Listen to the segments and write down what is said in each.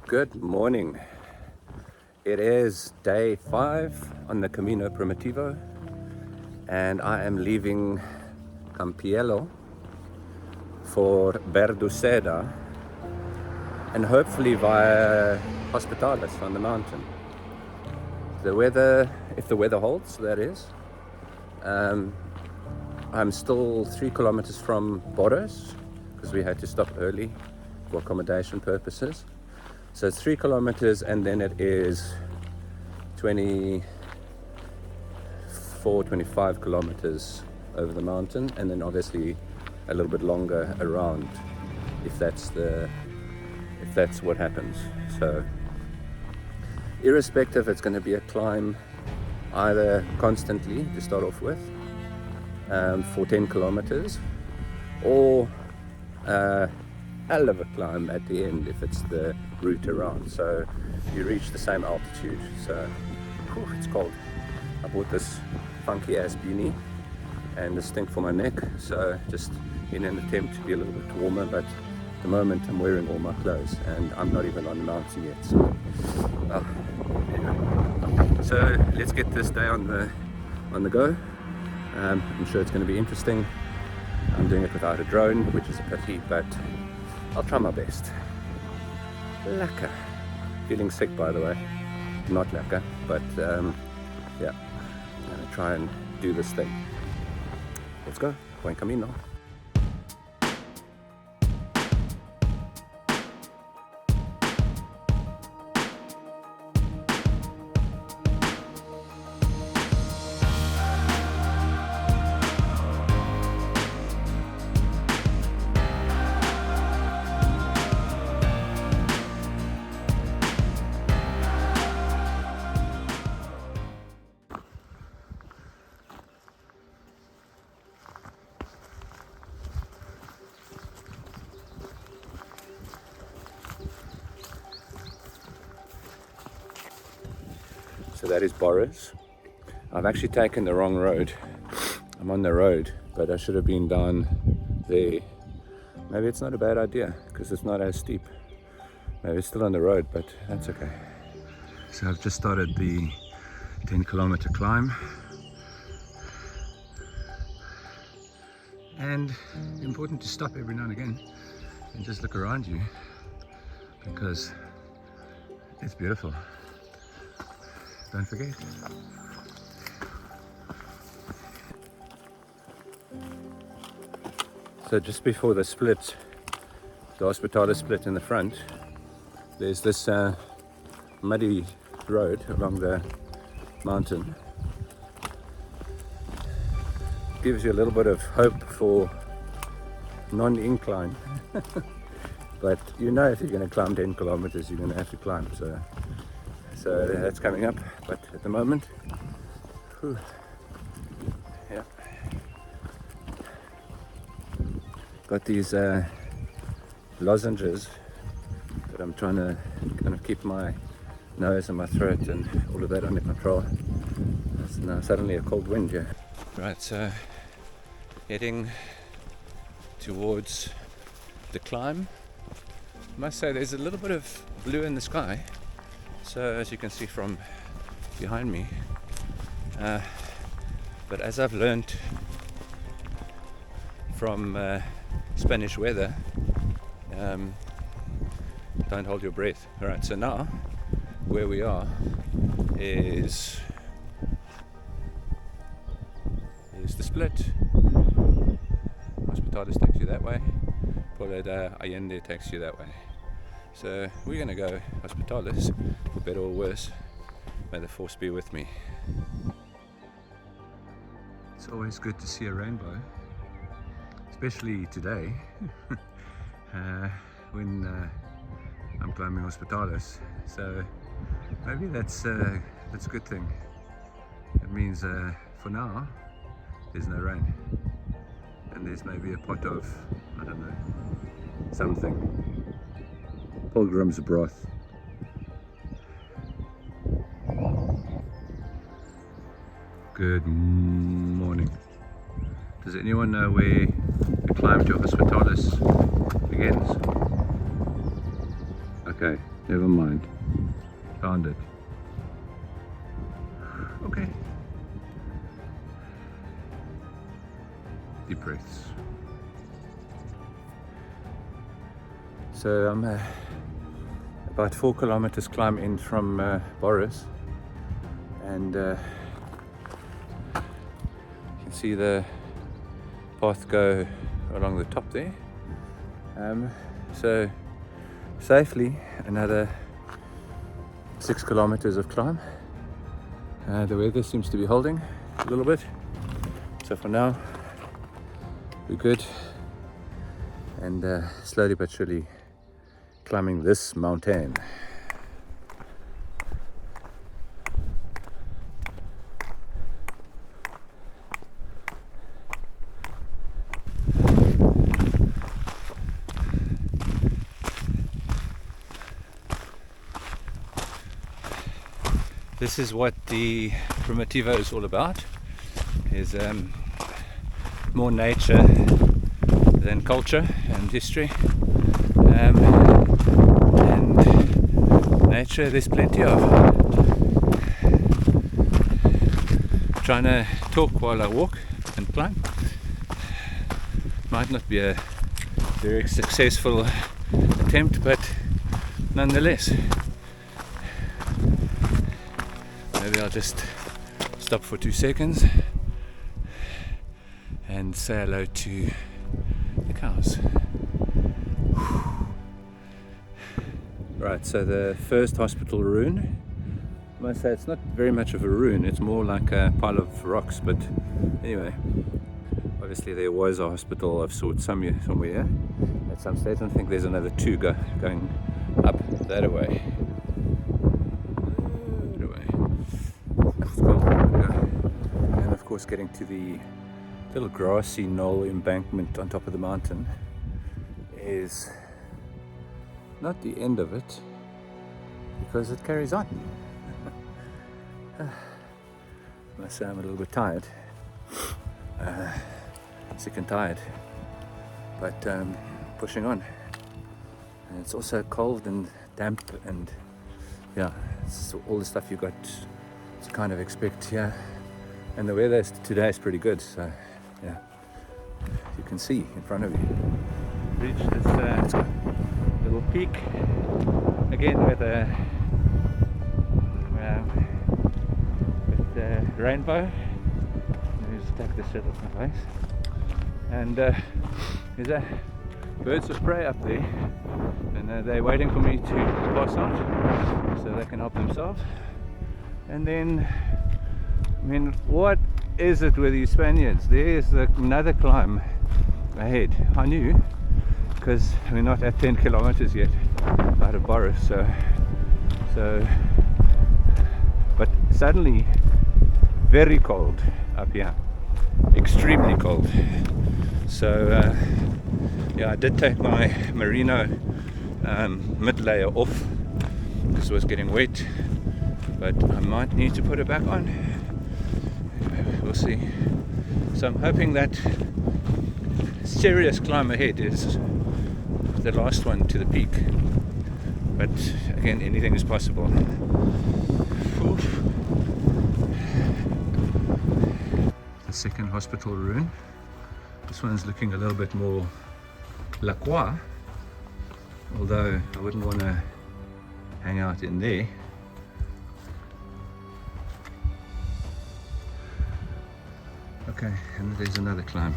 Good morning. It is day 5 on the Camino Primitivo and I am leaving Campiello for Berducedo and hopefully via Hospitalis on the mountain. The weather, if the weather holds, that is. I'm still 3 kilometers from Borres because we had to stop early for accommodation purposes. So it's 3 kilometers and then it is 25 kilometers over the mountain, and then obviously a little bit longer around if that's what happens. So irrespective, it's going to be a climb either constantly to start off with for 10 kilometers or hell of a climb at the end if it's the route around. So you reach the same altitude. So it's cold. I bought this funky ass beanie and this thing for my neck, so just in an attempt to be a little bit warmer, but at the moment I'm wearing all my clothes and I'm not even on the mountain yet. So anyway, so let's get this day on the go. I'm sure it's going to be interesting. I'm doing it without a drone, which is a pity, but I'll try my best. Lekker. Feeling sick, by the way. Not lekker, but yeah, I'm going to try and do this thing. Let's go. Buen camino. So that is Borres. I've actually taken the wrong road. I'm on the road, but I should have been down there. Maybe it's not a bad idea because it's not as steep. Maybe it's still on the road, but that's okay. So I've just started the 10-kilometer climb. And important to stop every now and again and just look around you because it's beautiful. Don't forget. So just before the split, the Hospitalis split in the front, there's this muddy road along the mountain. Gives you a little bit of hope for non-incline. But you know if you're going to climb 10 kilometers, you're going to have to climb. So that's coming up, but at the moment, yeah, got these lozenges that I'm trying to kind of keep my nose and my throat and all of that under control. There's now suddenly a cold wind here. Right, so heading towards the climb. I must say there's a little bit of blue in the sky. So as you can see from behind me, but as I've learned from Spanish weather, don't hold your breath. Alright, so now where we are is the split. Hospitalis takes you that way, Poleda Allende takes you that way. So we're going to go Hospitalis, for better or worse. May the force be with me. It's always good to see a rainbow, especially today when I'm climbing Hospitalis. So maybe that's a good thing. It means for now there's no rain, and there's maybe a pot of, I don't know, something. Pilgrim's broth. Good morning. Does anyone know where the climb to Hospitalis begins? Okay, never mind. Found it. Okay. Deep breaths. So I'm about 4 kilometers climb in from Borres, and you can see the path go along the top there. So safely another 6 kilometers of climb. The weather seems to be holding a little bit, so for now we're good, and slowly but surely climbing this mountain. This is what the Primitivo is all about, is more nature than culture and history. And nature there's plenty of. Trying to talk while I walk and climb. Might not be a very successful attempt, but nonetheless. Maybe I'll just stop for 2 seconds and say hello to the cows. Right, so the first hospital ruin, I must say it's not very much of a ruin, it's more like a pile of rocks, but anyway, obviously there was a hospital of sorts somewhere here at some stage. I think there's another 2 going up that way. And of course getting to the little grassy knoll embankment on top of the mountain is not the end of it, because it carries on. I must say I'm a little bit tired, sick and tired, but pushing on. And it's also cold and damp, and yeah, it's all the stuff you got to kind of expect here. And the weather today is pretty good, so yeah, you can see in front of you. Reach this little peak again with a rainbow. Let me just take this shit off my face. And there's a birds of prey up there, and they're waiting for me to pass out so they can help themselves. And then, I mean, what is it with these Spaniards? There's another climb ahead. I knew, because we're not at 10 kilometers yet out of Borres, so but suddenly very cold up here, extremely cold. So yeah, I did take my merino mid layer off because it was getting wet, but I might need to put it back on. We'll see. So I'm hoping that serious climb ahead is the last one to the peak, but again, anything is possible. Oof. The second hospital ruin. This one's looking a little bit more La Croix, although I wouldn't want to hang out in there. Okay, and there's another climb.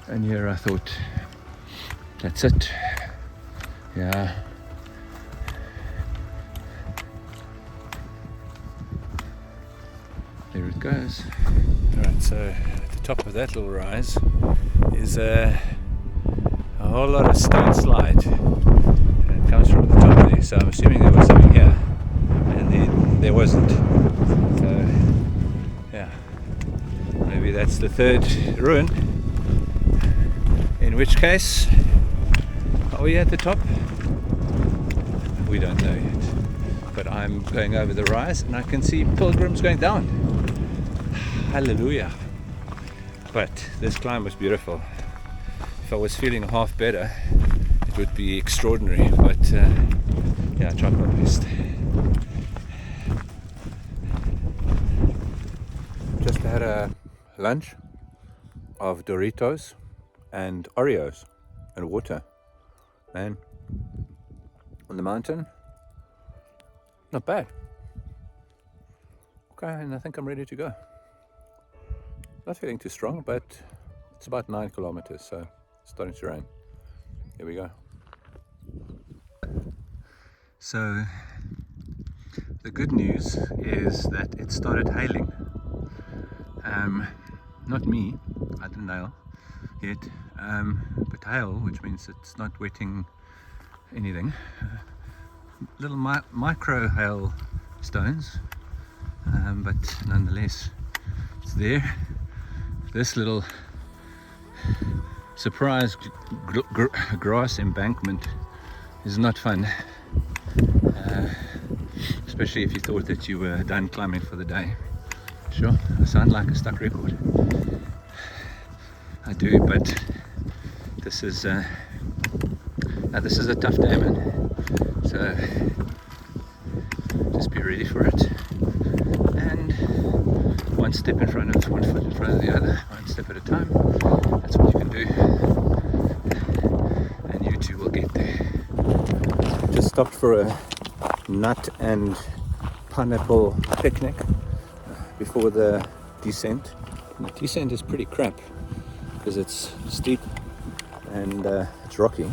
And here I thought, that's it. Yeah. There it goes. Alright, so at the top of that little rise is a whole lot of stone slide. And it comes from the top there, so I'm assuming there was something here. And then there wasn't. So, yeah. Maybe that's the third ruin. In which case, are we at the top? We don't know yet. But I'm going over the rise and I can see pilgrims going down. Hallelujah. But this climb was beautiful. If I was feeling half better, it would be extraordinary, but yeah, I tried my best. Just had a lunch of Doritos and Oreos and water. Man, on the mountain, not bad. Okay, and I think I'm ready to go. Not feeling too strong, but it's about 9 kilometers, so it's starting to rain. Here we go. So the good news is that it started hailing. Not me, I didn't hail yet, but hail, which means it's not wetting anything. Little micro hail stones, but nonetheless it's there. This little surprise grass embankment is not fun, especially if you thought that you were done climbing for the day. Sure, I sound like a stuck record. I do, but this is a tough day, man. So just be ready for it, and one foot in front of the other, one step at a time. That's what you can do, and you too will get there. Just stopped for a nut and pineapple picnic before the descent. The descent is pretty crap because it's steep and it's rocky.